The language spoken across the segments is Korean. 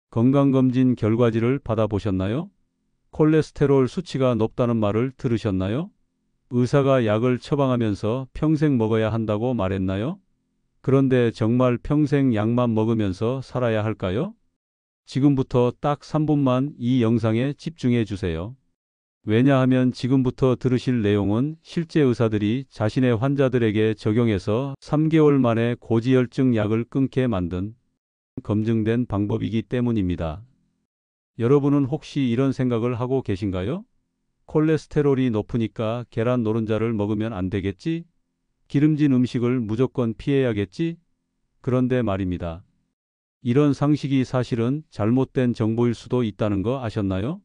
건강검진 결과지를 받아보셨나요? 콜레스테롤 수치가 높다는 말을 들으셨나요? 의사가 약을 처방하면서 평생 먹어야 한다고 말했나요? 그런데 정말 평생 약만 먹으면서 살아야 할까요? 지금부터 딱 3분만 이 영상에 집중해 주세요. 왜냐하면 지금부터 들으실 내용은 실제 의사들이 자신의 환자들에게 적용해서 3개월 만에 고지혈증 약을 끊게 만든 검증된 방법이기 때문입니다. 여러분은 혹시 이런 생각을 하고 계신가요? 콜레스테롤이 높으니까 계란 노른자를 먹으면 안 되겠지? 기름진 음식을 무조건 피해야겠지? 그런데 말입니다. 이런 상식이 사실은 잘못된 정보일 수도 있다는 거 아셨나요?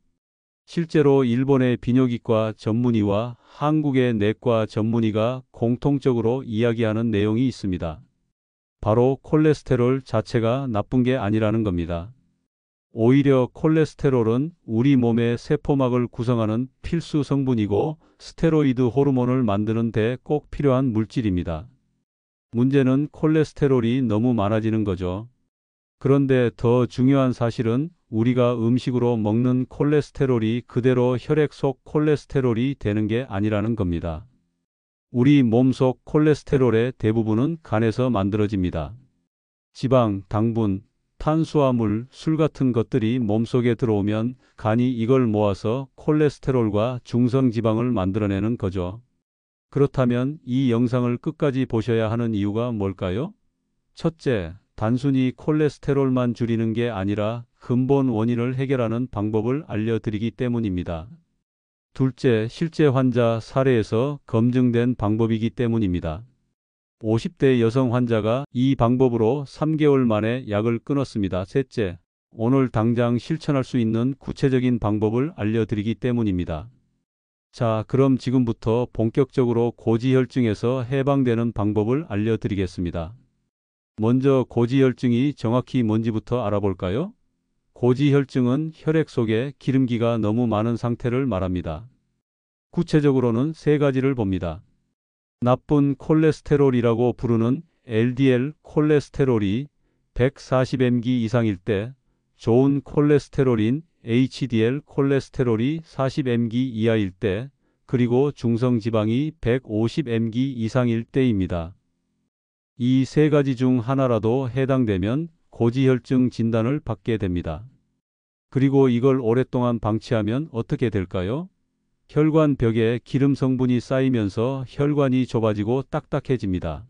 실제로 일본의 비뇨기과 전문의와 한국의 내과 전문의가 공통적으로 이야기하는 내용이 있습니다. 바로 콜레스테롤 자체가 나쁜 게 아니라는 겁니다. 오히려 콜레스테롤은 우리 몸의 세포막을 구성하는 필수 성분이고 스테로이드 호르몬을 만드는 데 꼭 필요한 물질입니다. 문제는 콜레스테롤이 너무 많아지는 거죠. 그런데 더 중요한 사실은 우리가 음식으로 먹는 콜레스테롤이 그대로 혈액 속 콜레스테롤이 되는 게 아니라는 겁니다. 우리 몸 속 콜레스테롤의 대부분은 간에서 만들어집니다. 지방, 당분, 탄수화물, 술 같은 것들이 몸속에 들어오면 간이 이걸 모아서 콜레스테롤과 중성지방을 만들어내는 거죠. 그렇다면 이 영상을 끝까지 보셔야 하는 이유가 뭘까요? 첫째, 단순히 콜레스테롤만 줄이는 게 아니라 근본 원인을 해결하는 방법을 알려드리기 때문입니다. 둘째, 실제 환자 사례에서 검증된 방법이기 때문입니다. 50대 여성 환자가 이 방법으로 3개월 만에 약을 끊었습니다. 셋째, 오늘 당장 실천할 수 있는 구체적인 방법을 알려드리기 때문입니다. 자, 그럼 지금부터 본격적으로 고지혈증에서 해방되는 방법을 알려드리겠습니다. 먼저 고지혈증이 정확히 뭔지부터 알아볼까요? 고지혈증은 혈액 속에 기름기가 너무 많은 상태를 말합니다. 구체적으로는 세 가지를 봅니다. 나쁜 콜레스테롤이라고 부르는 LDL 콜레스테롤이 140mg 이상일 때, 좋은 콜레스테롤인 HDL 콜레스테롤이 40mg 이하일 때, 그리고 중성지방이 150mg 이상일 때입니다. 이 세 가지 중 하나라도 해당되면 고지혈증 진단을 받게 됩니다. 그리고 이걸 오랫동안 방치하면 어떻게 될까요? 혈관 벽에 기름 성분이 쌓이면서 혈관이 좁아지고 딱딱해집니다.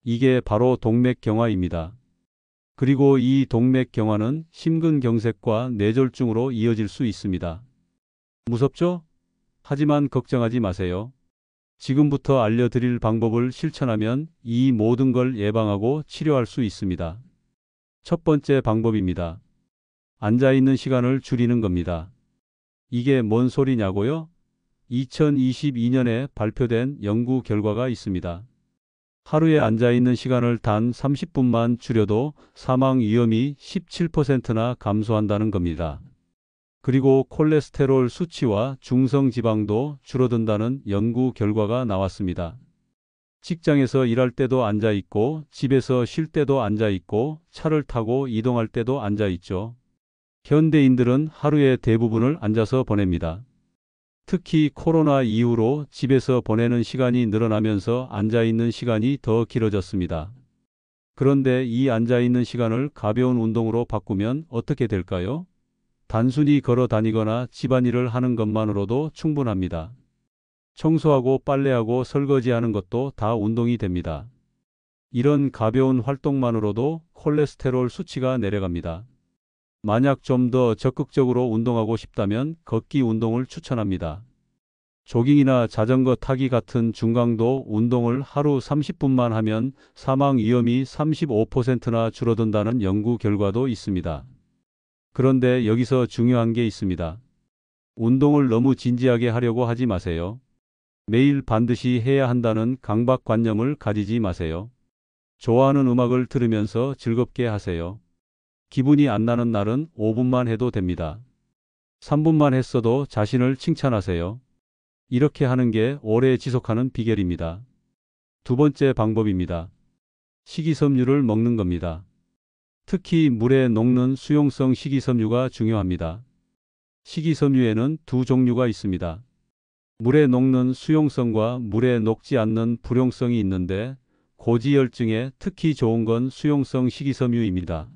이게 바로 동맥경화입니다. 그리고 이 동맥경화는 심근경색과 뇌졸중으로 이어질 수 있습니다. 무섭죠? 하지만 걱정하지 마세요. 지금부터 알려드릴 방법을 실천하면 이 모든 걸 예방하고 치료할 수 있습니다. 첫 번째 방법입니다. 앉아있는 시간을 줄이는 겁니다. 이게 뭔 소리냐고요? 2022년에 발표된 연구 결과가 있습니다. 하루에 앉아있는 시간을 단 30분만 줄여도 사망 위험이 17%나 감소한다는 겁니다. 그리고 콜레스테롤 수치와 중성지방도 줄어든다는 연구 결과가 나왔습니다. 직장에서 일할 때도 앉아있고, 집에서 쉴 때도 앉아있고, 차를 타고 이동할 때도 앉아있죠. 현대인들은 하루의 대부분을 앉아서 보냅니다. 특히 코로나 이후로 집에서 보내는 시간이 늘어나면서 앉아있는 시간이 더 길어졌습니다. 그런데 이 앉아있는 시간을 가벼운 운동으로 바꾸면 어떻게 될까요? 단순히 걸어 다니거나 집안일을 하는 것만으로도 충분합니다. 청소하고 빨래하고 설거지하는 것도 다 운동이 됩니다. 이런 가벼운 활동만으로도 콜레스테롤 수치가 내려갑니다. 만약 좀 더 적극적으로 운동하고 싶다면 걷기 운동을 추천합니다. 조깅이나 자전거 타기 같은 중강도 운동을 하루 30분만 하면 사망 위험이 35%나 줄어든다는 연구 결과도 있습니다. 그런데 여기서 중요한 게 있습니다. 운동을 너무 진지하게 하려고 하지 마세요. 매일 반드시 해야 한다는 강박관념을 가지지 마세요. 좋아하는 음악을 들으면서 즐겁게 하세요. 기분이 안 나는 날은 5분만 해도 됩니다. 3분만 했어도 자신을 칭찬하세요. 이렇게 하는 게 오래 지속하는 비결입니다. 두 번째 방법입니다. 식이섬유를 먹는 겁니다. 특히 물에 녹는 수용성 식이섬유가 중요합니다. 식이섬유에는 두 종류가 있습니다. 물에 녹는 수용성과 물에 녹지 않는 불용성이 있는데 고지혈증에 특히 좋은 건 수용성 식이섬유입니다.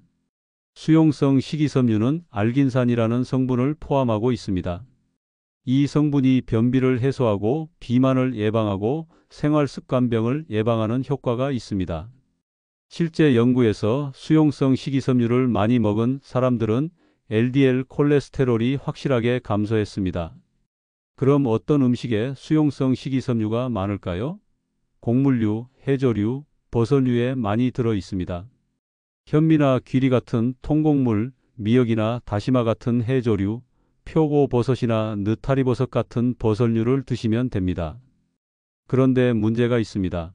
수용성 식이섬유는 알긴산이라는 성분을 포함하고 있습니다. 이 성분이 변비를 해소하고 비만을 예방하고 생활습관병을 예방하는 효과가 있습니다. 실제 연구에서 수용성 식이섬유를 많이 먹은 사람들은 LDL 콜레스테롤이 확실하게 감소했습니다. 그럼 어떤 음식에 수용성 식이섬유가 많을까요? 곡물류, 해조류, 버섯류에 많이 들어 있습니다. 현미나 귀리 같은 통곡물, 미역이나 다시마 같은 해조류, 표고버섯이나 느타리버섯 같은 버섯류를 드시면 됩니다. 그런데 문제가 있습니다.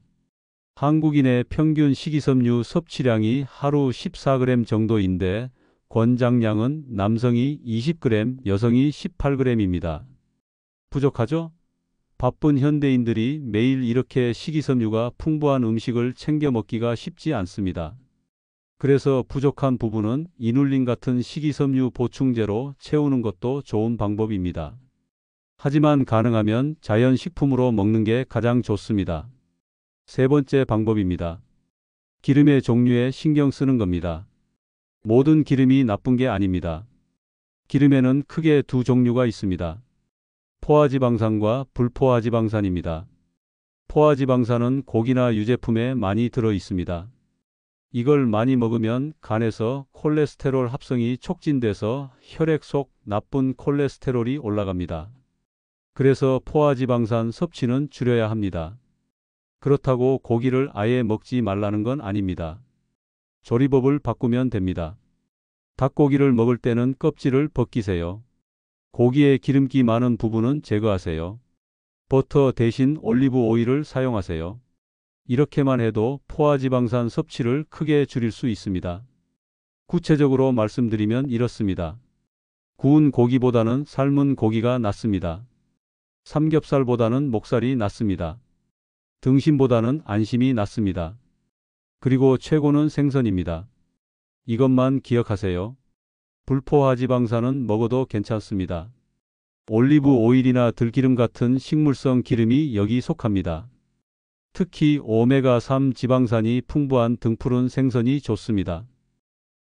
한국인의 평균 식이섬유 섭취량이 하루 14g 정도인데 권장량은 남성이 20g, 여성이 18g입니다. 부족하죠? 바쁜 현대인들이 매일 이렇게 식이섬유가 풍부한 음식을 챙겨 먹기가 쉽지 않습니다. 그래서 부족한 부분은 이눌린 같은 식이섬유 보충제로 채우는 것도 좋은 방법입니다. 하지만 가능하면 자연식품으로 먹는 게 가장 좋습니다. 세 번째 방법입니다. 기름의 종류에 신경 쓰는 겁니다. 모든 기름이 나쁜 게 아닙니다. 기름에는 크게 두 종류가 있습니다. 포화지방산과 불포화지방산입니다. 포화지방산은 고기나 유제품에 많이 들어 있습니다. 이걸 많이 먹으면 간에서 콜레스테롤 합성이 촉진돼서 혈액 속 나쁜 콜레스테롤이 올라갑니다. 그래서 포화지방산 섭취는 줄여야 합니다. 그렇다고 고기를 아예 먹지 말라는 건 아닙니다. 조리법을 바꾸면 됩니다. 닭고기를 먹을 때는 껍질을 벗기세요. 고기에 기름기 많은 부분은 제거하세요. 버터 대신 올리브 오일을 사용하세요. 이렇게만 해도 포화지방산 섭취를 크게 줄일 수 있습니다. 구체적으로 말씀드리면 이렇습니다. 구운 고기보다는 삶은 고기가 낫습니다. 삼겹살보다는 목살이 낫습니다. 등심보다는 안심이 낫습니다. 그리고 최고는 생선입니다. 이것만 기억하세요. 불포화지방산은 먹어도 괜찮습니다. 올리브 오일이나 들기름 같은 식물성 기름이 여기 속합니다. 특히 오메가3 지방산이 풍부한 등푸른 생선이 좋습니다.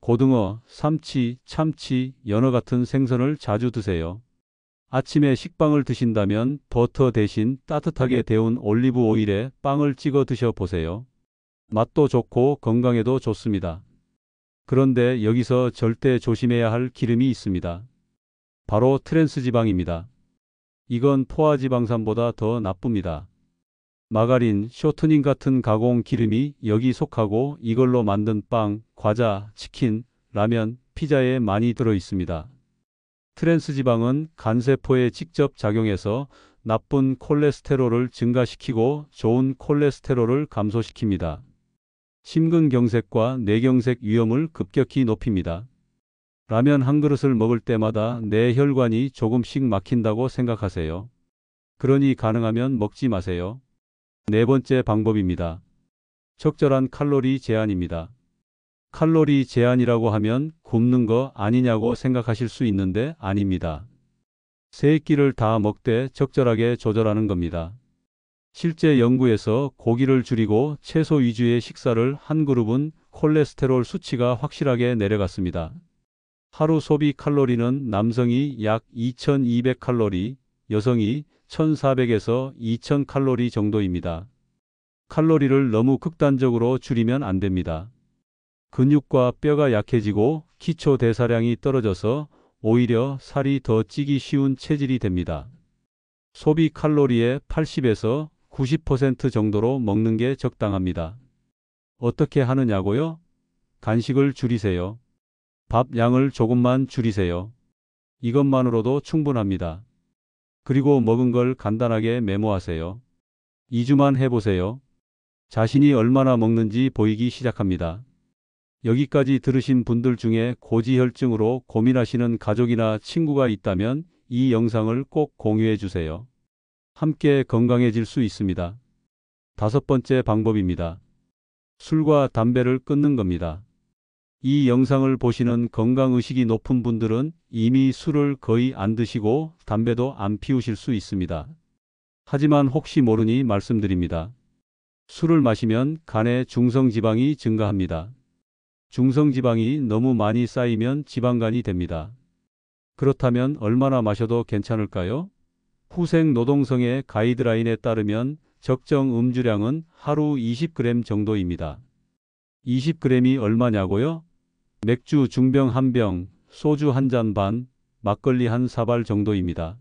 고등어, 삼치, 참치, 연어 같은 생선을 자주 드세요. 아침에 식빵을 드신다면 버터 대신 따뜻하게 데운 올리브 오일에 빵을 찍어 드셔보세요. 맛도 좋고 건강에도 좋습니다. 그런데 여기서 절대 조심해야 할 기름이 있습니다. 바로 트랜스지방입니다. 이건 포화지방산보다 더 나쁩니다. 마가린, 쇼트닝 같은 가공 기름이 여기 속하고 이걸로 만든 빵, 과자, 치킨, 라면, 피자에 많이 들어 있습니다. 트랜스지방은 간세포에 직접 작용해서 나쁜 콜레스테롤을 증가시키고 좋은 콜레스테롤을 감소시킵니다. 심근경색과 뇌경색 위험을 급격히 높입니다. 라면 한 그릇을 먹을 때마다 내 혈관이 조금씩 막힌다고 생각하세요. 그러니 가능하면 먹지 마세요. 네 번째 방법입니다. 적절한 칼로리 제한입니다. 칼로리 제한이라고 하면 굶는 거 아니냐고 생각하실 수 있는데 아닙니다. 세 끼를 다 먹되 적절하게 조절하는 겁니다. 실제 연구에서 고기를 줄이고 채소 위주의 식사를 한 그룹은 콜레스테롤 수치가 확실하게 내려갔습니다. 하루 소비 칼로리는 남성이 약 2200칼로리, 여성이 1400에서 2000칼로리 정도입니다. 칼로리를 너무 극단적으로 줄이면 안 됩니다. 근육과 뼈가 약해지고 기초 대사량이 떨어져서 오히려 살이 더 찌기 쉬운 체질이 됩니다. 소비 칼로리의 80에서 90% 정도로 먹는 게 적당합니다. 어떻게 하느냐고요? 간식을 줄이세요. 밥 양을 조금만 줄이세요. 이것만으로도 충분합니다. 그리고 먹은 걸 간단하게 메모하세요. 2주만 해보세요. 자신이 얼마나 먹는지 보이기 시작합니다. 여기까지 들으신 분들 중에 고지혈증으로 고민하시는 가족이나 친구가 있다면 이 영상을 꼭 공유해 주세요. 함께 건강해질 수 있습니다. 다섯 번째 방법입니다. 술과 담배를 끊는 겁니다. 이 영상을 보시는 건강의식이 높은 분들은 이미 술을 거의 안 드시고 담배도 안 피우실 수 있습니다. 하지만 혹시 모르니 말씀드립니다. 술을 마시면 간에 중성지방이 증가합니다. 중성지방이 너무 많이 쌓이면 지방간이 됩니다. 그렇다면 얼마나 마셔도 괜찮을까요? 후생노동성의 가이드라인에 따르면 적정 음주량은 하루 20g 정도입니다. 20g이 얼마냐고요? 맥주 중병 1병, 소주 1잔 반, 막걸리 한 사발 정도입니다.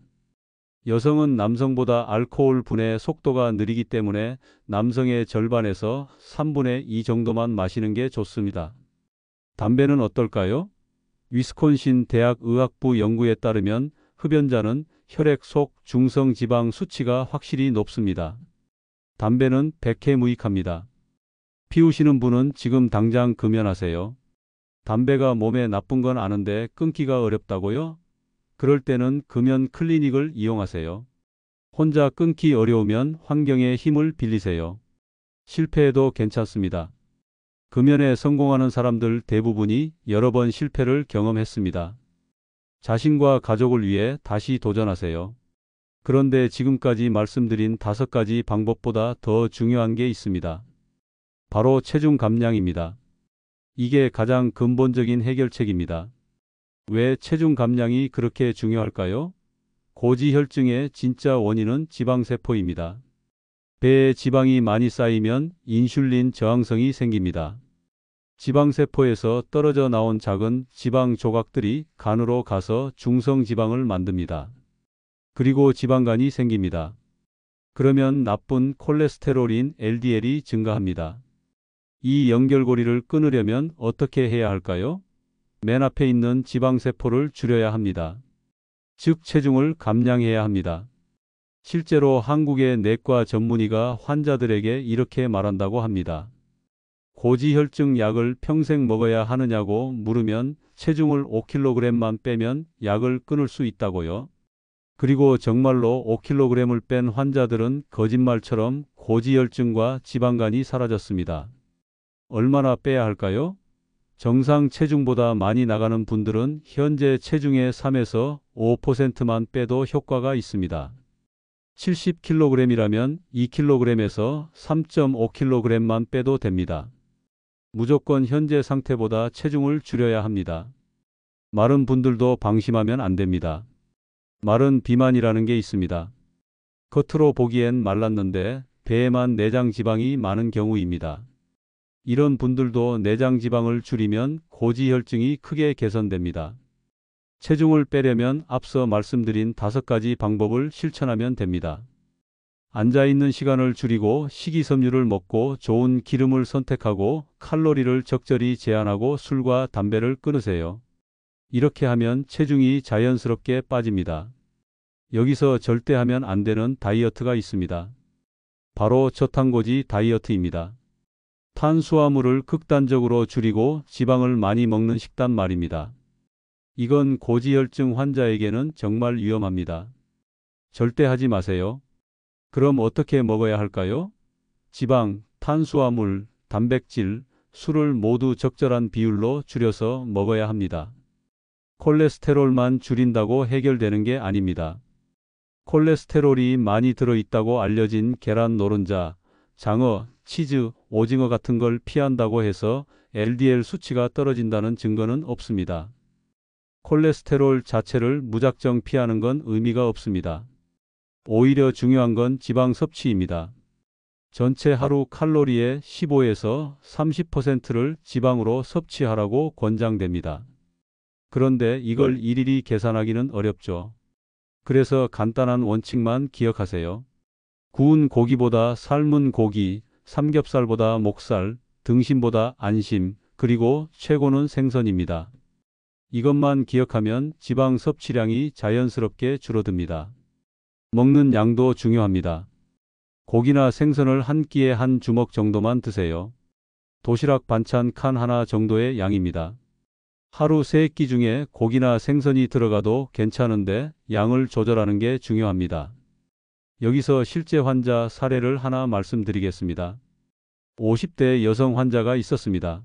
여성은 남성보다 알코올 분해 속도가 느리기 때문에 남성의 절반에서 3분의 2 정도만 마시는 게 좋습니다. 담배는 어떨까요? 위스콘신 대학 의학부 연구에 따르면 흡연자는 혈액 속 중성지방 수치가 확실히 높습니다. 담배는 백해무익합니다. 피우시는 분은 지금 당장 금연하세요. 담배가 몸에 나쁜 건 아는데 끊기가 어렵다고요? 그럴 때는 금연 클리닉을 이용하세요. 혼자 끊기 어려우면 환경의 힘을 빌리세요. 실패해도 괜찮습니다. 금연에 성공하는 사람들 대부분이 여러 번 실패를 경험했습니다. 자신과 가족을 위해 다시 도전하세요. 그런데 지금까지 말씀드린 5가지 방법보다 더 중요한 게 있습니다. 바로 체중 감량입니다. 이게 가장 근본적인 해결책입니다. 왜 체중 감량이 그렇게 중요할까요? 고지혈증의 진짜 원인은 지방세포입니다. 배에 지방이 많이 쌓이면 인슐린 저항성이 생깁니다. 지방세포에서 떨어져 나온 작은 지방 조각들이 간으로 가서 중성지방을 만듭니다. 그리고 지방간이 생깁니다. 그러면 나쁜 콜레스테롤인 LDL이 증가합니다. 이 연결고리를 끊으려면 어떻게 해야 할까요? 맨 앞에 있는 지방세포를 줄여야 합니다. 즉 체중을 감량해야 합니다. 실제로 한국의 내과 전문의가 환자들에게 이렇게 말한다고 합니다. 고지혈증 약을 평생 먹어야 하느냐고 물으면 체중을 5kg만 빼면 약을 끊을 수 있다고요. 그리고 정말로 5kg을 뺀 환자들은 거짓말처럼 고지혈증과 지방간이 사라졌습니다. 얼마나 빼야 할까요? 정상 체중보다 많이 나가는 분들은 현재 체중의 3에서 5%만 빼도 효과가 있습니다. 70kg이라면 2kg에서 3.5kg만 빼도 됩니다. 무조건 현재 상태보다 체중을 줄여야 합니다. 마른 분들도 방심하면 안 됩니다. 마른 비만이라는 게 있습니다. 겉으로 보기엔 말랐는데 배에만 내장 지방이 많은 경우입니다. 이런 분들도 내장 지방을 줄이면 고지혈증이 크게 개선됩니다. 체중을 빼려면 앞서 말씀드린 5가지 방법을 실천하면 됩니다. 앉아있는 시간을 줄이고 식이섬유를 먹고 좋은 기름을 선택하고 칼로리를 적절히 제한하고 술과 담배를 끊으세요. 이렇게 하면 체중이 자연스럽게 빠집니다. 여기서 절대 하면 안 되는 다이어트가 있습니다. 바로 저탄고지 다이어트입니다. 탄수화물을 극단적으로 줄이고 지방을 많이 먹는 식단 말입니다. 이건 고지혈증 환자에게는 정말 위험합니다. 절대 하지 마세요. 그럼 어떻게 먹어야 할까요? 지방, 탄수화물, 단백질, 술을 모두 적절한 비율로 줄여서 먹어야 합니다. 콜레스테롤만 줄인다고 해결되는 게 아닙니다. 콜레스테롤이 많이 들어있다고 알려진 계란 노른자, 장어, 치즈, 오징어 같은 걸 피한다고 해서 LDL 수치가 떨어진다는 증거는 없습니다. 콜레스테롤 자체를 무작정 피하는 건 의미가 없습니다. 오히려 중요한 건 지방 섭취입니다. 전체 하루 칼로리의 15에서 30%를 지방으로 섭취하라고 권장됩니다. 그런데 이걸 일일이 계산하기는 어렵죠. 그래서 간단한 원칙만 기억하세요. 구운 고기보다 삶은 고기, 삼겹살보다 목살, 등심보다 안심, 그리고 최고는 생선입니다. 이것만 기억하면 지방 섭취량이 자연스럽게 줄어듭니다. 먹는 양도 중요합니다. 고기나 생선을 한 끼에 한 주먹 정도만 드세요. 도시락 반찬 칸 하나 정도의 양입니다. 하루 3끼 중에 고기나 생선이 들어가도 괜찮은데 양을 조절하는 게 중요합니다. 여기서 실제 환자 사례를 하나 말씀드리겠습니다. 50대 여성 환자가 있었습니다.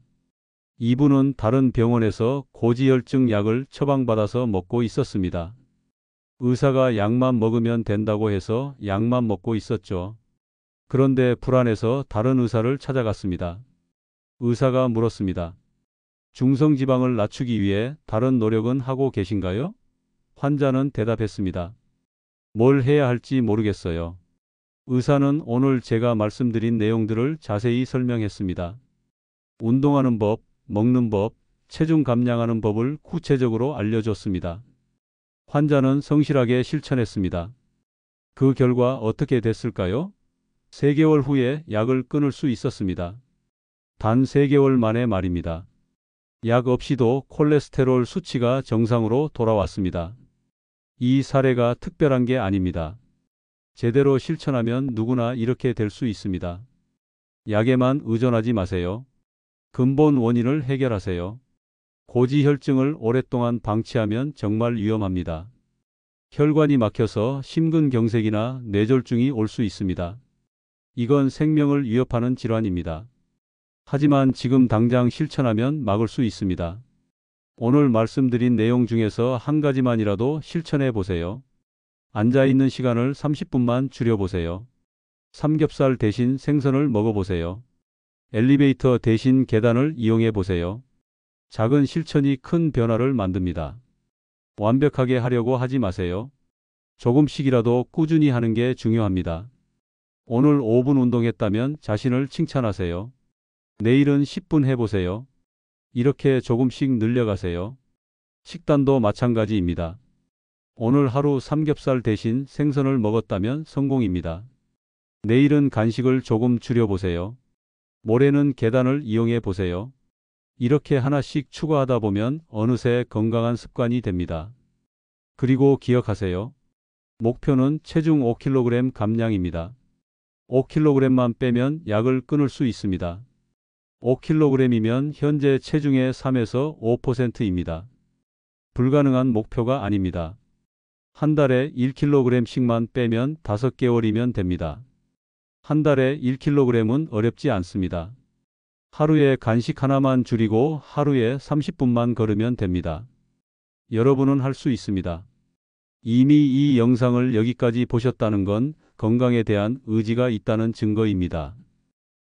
이분은 다른 병원에서 고지혈증 약을 처방받아서 먹고 있었습니다. 의사가 약만 먹으면 된다고 해서 약만 먹고 있었죠. 그런데 불안해서 다른 의사를 찾아갔습니다. 의사가 물었습니다. 중성지방을 낮추기 위해 다른 노력은 하고 계신가요? 환자는 대답했습니다. 뭘 해야 할지 모르겠어요. 의사는 오늘 제가 말씀드린 내용들을 자세히 설명했습니다. 운동하는 법, 먹는 법, 체중 감량하는 법을 구체적으로 알려줬습니다. 환자는 성실하게 실천했습니다. 그 결과 어떻게 됐을까요? 3개월 후에 약을 끊을 수 있었습니다. 단 3개월 만에 말입니다. 약 없이도 콜레스테롤 수치가 정상으로 돌아왔습니다. 이 사례가 특별한 게 아닙니다. 제대로 실천하면 누구나 이렇게 될 수 있습니다. 약에만 의존하지 마세요. 근본 원인을 해결하세요. 고지혈증을 오랫동안 방치하면 정말 위험합니다. 혈관이 막혀서 심근경색이나 뇌졸중이 올 수 있습니다. 이건 생명을 위협하는 질환입니다. 하지만 지금 당장 실천하면 막을 수 있습니다. 오늘 말씀드린 내용 중에서 한 가지만이라도 실천해 보세요. 앉아있는 시간을 30분만 줄여보세요. 삼겹살 대신 생선을 먹어보세요. 엘리베이터 대신 계단을 이용해 보세요. 작은 실천이 큰 변화를 만듭니다. 완벽하게 하려고 하지 마세요. 조금씩이라도 꾸준히 하는 게 중요합니다. 오늘 5분 운동했다면 자신을 칭찬하세요. 내일은 10분 해보세요. 이렇게 조금씩 늘려가세요. 식단도 마찬가지입니다. 오늘 하루 삼겹살 대신 생선을 먹었다면 성공입니다. 내일은 간식을 조금 줄여보세요. 모레는 계단을 이용해 보세요. 이렇게 하나씩 추가하다 보면 어느새 건강한 습관이 됩니다. 그리고 기억하세요. 목표는 체중 5kg 감량입니다. 5kg만 빼면 약을 끊을 수 있습니다. 5kg이면 현재 체중의 3에서 5%입니다. 불가능한 목표가 아닙니다. 한 달에 1kg씩만 빼면 5개월이면 됩니다. 한 달에 1kg은 어렵지 않습니다. 하루에 간식 하나만 줄이고 하루에 30분만 걸으면 됩니다. 여러분은 할 수 있습니다. 이미 이 영상을 여기까지 보셨다는 건 건강에 대한 의지가 있다는 증거입니다.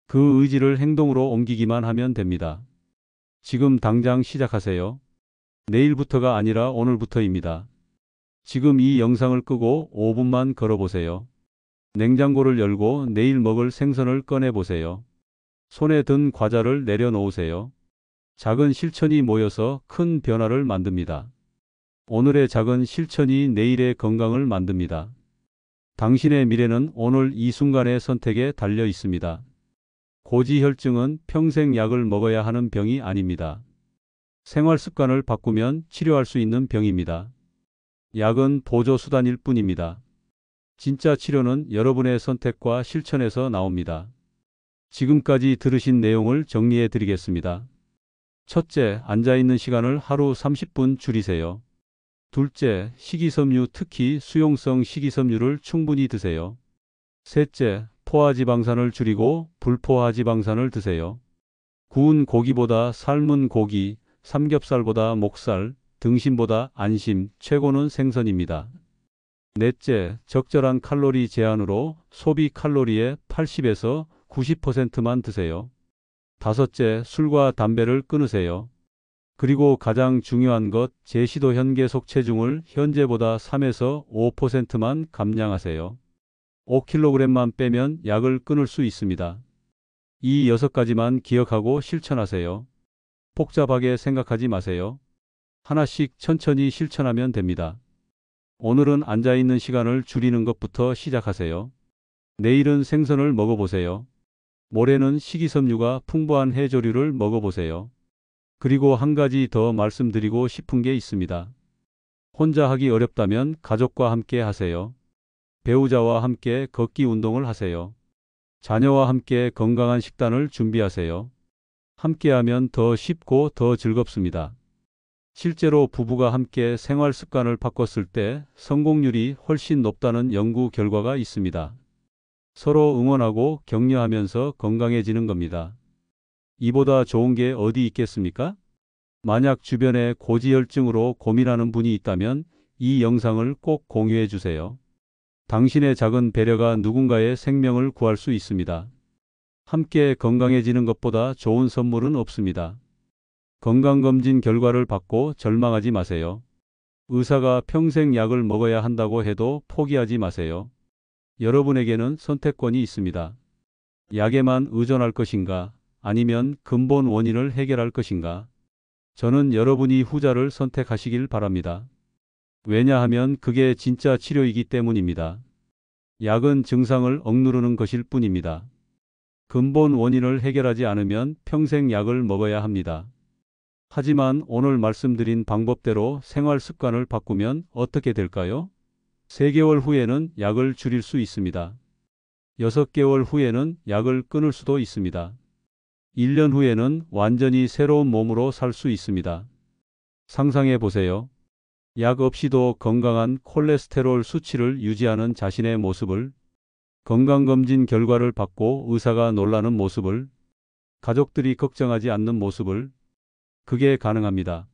그 의지를 행동으로 옮기기만 하면 됩니다. 지금 당장 시작하세요. 내일부터가 아니라 오늘부터입니다. 지금 이 영상을 끄고 5분만 걸어보세요. 냉장고를 열고 내일 먹을 생선을 꺼내보세요. 손에 든 과자를 내려놓으세요. 작은 실천이 모여서 큰 변화를 만듭니다. 오늘의 작은 실천이 내일의 건강을 만듭니다. 당신의 미래는 오늘 이 순간의 선택에 달려 있습니다. 고지혈증은 평생 약을 먹어야 하는 병이 아닙니다. 생활 습관을 바꾸면 치료할 수 있는 병입니다. 약은 보조 수단일 뿐입니다. 진짜 치료는 여러분의 선택과 실천에서 나옵니다. 지금까지 들으신 내용을 정리해 드리겠습니다. 첫째, 앉아있는 시간을 하루 30분 줄이세요. 둘째, 식이섬유, 특히 수용성 식이섬유를 충분히 드세요. 셋째, 포화지방산을 줄이고 불포화지방산을 드세요. 구운 고기보다 삶은 고기, 삼겹살보다 목살, 등심보다 안심, 최고는 생선입니다. 넷째, 적절한 칼로리 제한으로 소비 칼로리의 80에서 90%만 드세요. 다섯째, 술과 담배를 끊으세요. 그리고 가장 중요한 것, 제시도 현계속 체중을 현재보다 3에서 5%만 감량하세요. 5kg만 빼면 약을 끊을 수 있습니다. 이 6가지만 기억하고 실천하세요. 복잡하게 생각하지 마세요. 하나씩 천천히 실천하면 됩니다. 오늘은 앉아있는 시간을 줄이는 것부터 시작하세요. 내일은 생선을 먹어보세요. 모레는 식이섬유가 풍부한 해조류를 먹어보세요. 그리고 한 가지 더 말씀드리고 싶은 게 있습니다. 혼자 하기 어렵다면 가족과 함께 하세요. 배우자와 함께 걷기 운동을 하세요. 자녀와 함께 건강한 식단을 준비하세요. 함께하면 더 쉽고 더 즐겁습니다. 실제로 부부가 함께 생활 습관을 바꿨을 때 성공률이 훨씬 높다는 연구 결과가 있습니다. 서로 응원하고 격려하면서 건강해지는 겁니다. 이보다 좋은 게 어디 있겠습니까? 만약 주변에 고지혈증으로 고민하는 분이 있다면 이 영상을 꼭 공유해 주세요. 당신의 작은 배려가 누군가의 생명을 구할 수 있습니다. 함께 건강해지는 것보다 좋은 선물은 없습니다. 건강검진 결과를 받고 절망하지 마세요. 의사가 평생 약을 먹어야 한다고 해도 포기하지 마세요. 여러분에게는 선택권이 있습니다. 약에만 의존할 것인가, 아니면 근본 원인을 해결할 것인가? 저는 여러분이 후자를 선택하시길 바랍니다. 왜냐하면 그게 진짜 치료이기 때문입니다. 약은 증상을 억누르는 것일 뿐입니다. 근본 원인을 해결하지 않으면 평생 약을 먹어야 합니다. 하지만 오늘 말씀드린 방법대로 생활 습관을 바꾸면 어떻게 될까요? 3개월 후에는 약을 줄일 수 있습니다. 6개월 후에는 약을 끊을 수도 있습니다. 1년 후에는 완전히 새로운 몸으로 살 수 있습니다. 상상해 보세요. 약 없이도 건강한 콜레스테롤 수치를 유지하는 자신의 모습을, 건강검진 결과를 받고 의사가 놀라는 모습을, 가족들이 걱정하지 않는 모습을. 그게 가능합니다.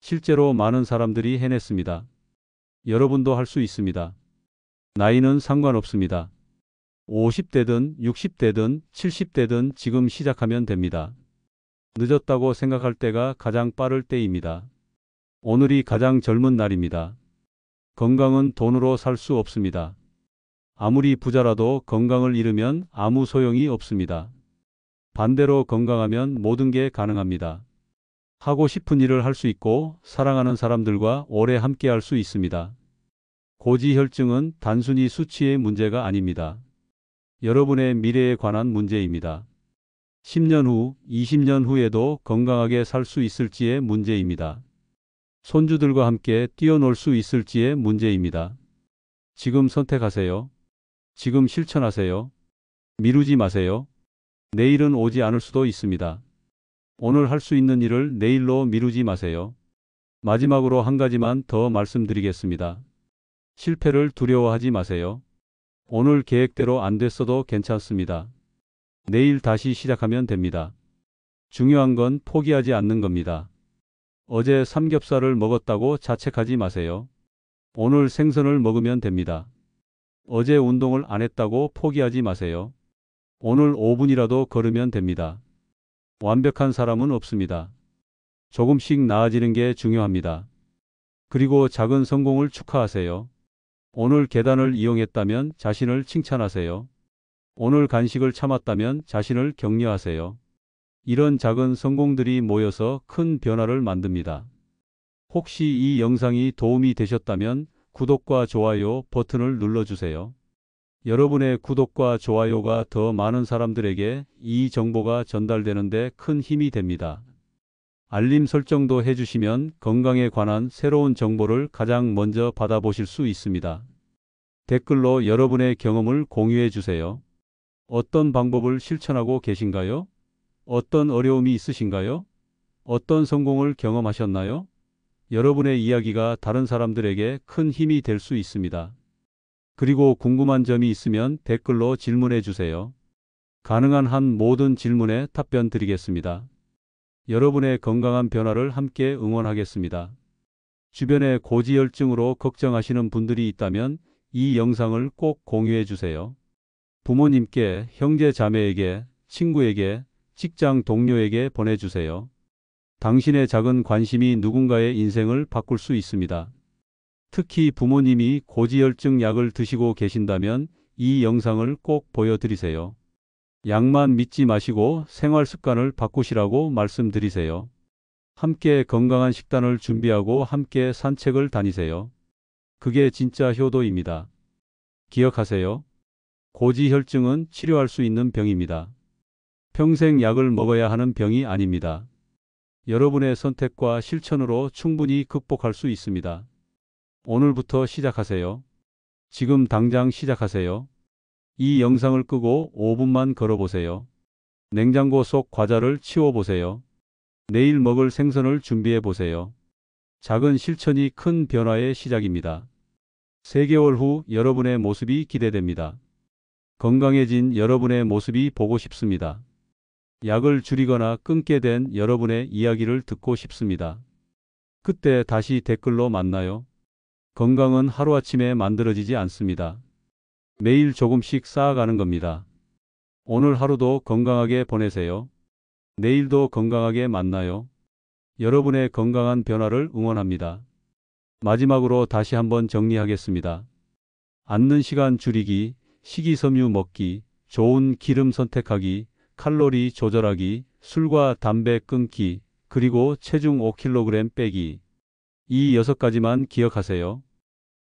실제로 많은 사람들이 해냈습니다. 여러분도 할 수 있습니다. 나이는 상관없습니다. 50대든 60대든 70대든 지금 시작하면 됩니다. 늦었다고 생각할 때가 가장 빠를 때입니다. 오늘이 가장 젊은 날입니다. 건강은 돈으로 살 수 없습니다. 아무리 부자라도 건강을 잃으면 아무 소용이 없습니다. 반대로 건강하면 모든 게 가능합니다. 하고 싶은 일을 할 수 있고 사랑하는 사람들과 오래 함께 할 수 있습니다. 고지혈증은 단순히 수치의 문제가 아닙니다. 여러분의 미래에 관한 문제입니다. 10년 후, 20년 후에도 건강하게 살 수 있을지의 문제입니다. 손주들과 함께 뛰어놀 수 있을지의 문제입니다. 지금 선택하세요. 지금 실천하세요. 미루지 마세요. 내일은 오지 않을 수도 있습니다. 오늘 할 수 있는 일을 내일로 미루지 마세요. 마지막으로 한 가지만 더 말씀드리겠습니다. 실패를 두려워하지 마세요. 오늘 계획대로 안 됐어도 괜찮습니다. 내일 다시 시작하면 됩니다. 중요한 건 포기하지 않는 겁니다. 어제 삼겹살을 먹었다고 자책하지 마세요. 오늘 생선을 먹으면 됩니다. 어제 운동을 안 했다고 포기하지 마세요. 오늘 5분이라도 걸으면 됩니다. 완벽한 사람은 없습니다. 조금씩 나아지는 게 중요합니다. 그리고 작은 성공을 축하하세요. 오늘 계단을 이용했다면 자신을 칭찬하세요. 오늘 간식을 참았다면 자신을 격려하세요. 이런 작은 성공들이 모여서 큰 변화를 만듭니다. 혹시 이 영상이 도움이 되셨다면 구독과 좋아요 버튼을 눌러주세요. 여러분의 구독과 좋아요가 더 많은 사람들에게 이 정보가 전달되는 데 큰 힘이 됩니다. 알림 설정도 해주시면 건강에 관한 새로운 정보를 가장 먼저 받아보실 수 있습니다. 댓글로 여러분의 경험을 공유해 주세요. 어떤 방법을 실천하고 계신가요? 어떤 어려움이 있으신가요? 어떤 성공을 경험하셨나요? 여러분의 이야기가 다른 사람들에게 큰 힘이 될 수 있습니다. 그리고 궁금한 점이 있으면 댓글로 질문해 주세요. 가능한 한 모든 질문에 답변 드리겠습니다. 여러분의 건강한 변화를 함께 응원하겠습니다. 주변에 고지혈증으로 걱정하시는 분들이 있다면 이 영상을 꼭 공유해 주세요. 부모님께, 형제 자매에게, 친구에게, 직장 동료에게 보내주세요. 당신의 작은 관심이 누군가의 인생을 바꿀 수 있습니다. 특히 부모님이 고지혈증 약을 드시고 계신다면 이 영상을 꼭 보여드리세요. 약만 믿지 마시고 생활 습관을 바꾸시라고 말씀드리세요. 함께 건강한 식단을 준비하고 함께 산책을 다니세요. 그게 진짜 효도입니다. 기억하세요. 고지혈증은 치료할 수 있는 병입니다. 평생 약을 먹어야 하는 병이 아닙니다. 여러분의 선택과 실천으로 충분히 극복할 수 있습니다. 오늘부터 시작하세요. 지금 당장 시작하세요. 이 영상을 끄고 5분만 걸어보세요. 냉장고 속 과자를 치워보세요. 내일 먹을 생선을 준비해보세요. 작은 실천이 큰 변화의 시작입니다. 3개월 후 여러분의 모습이 기대됩니다. 건강해진 여러분의 모습이 보고 싶습니다. 약을 줄이거나 끊게 된 여러분의 이야기를 듣고 싶습니다. 그때 다시 댓글로 만나요. 건강은 하루아침에 만들어지지 않습니다. 매일 조금씩 쌓아가는 겁니다. 오늘 하루도 건강하게 보내세요. 내일도 건강하게 만나요. 여러분의 건강한 변화를 응원합니다. 마지막으로 다시 한번 정리하겠습니다. 앉는 시간 줄이기, 식이섬유 먹기, 좋은 기름 선택하기, 칼로리 조절하기, 술과 담배 끊기, 그리고 체중 5kg 빼기. 이 6가지만 기억하세요.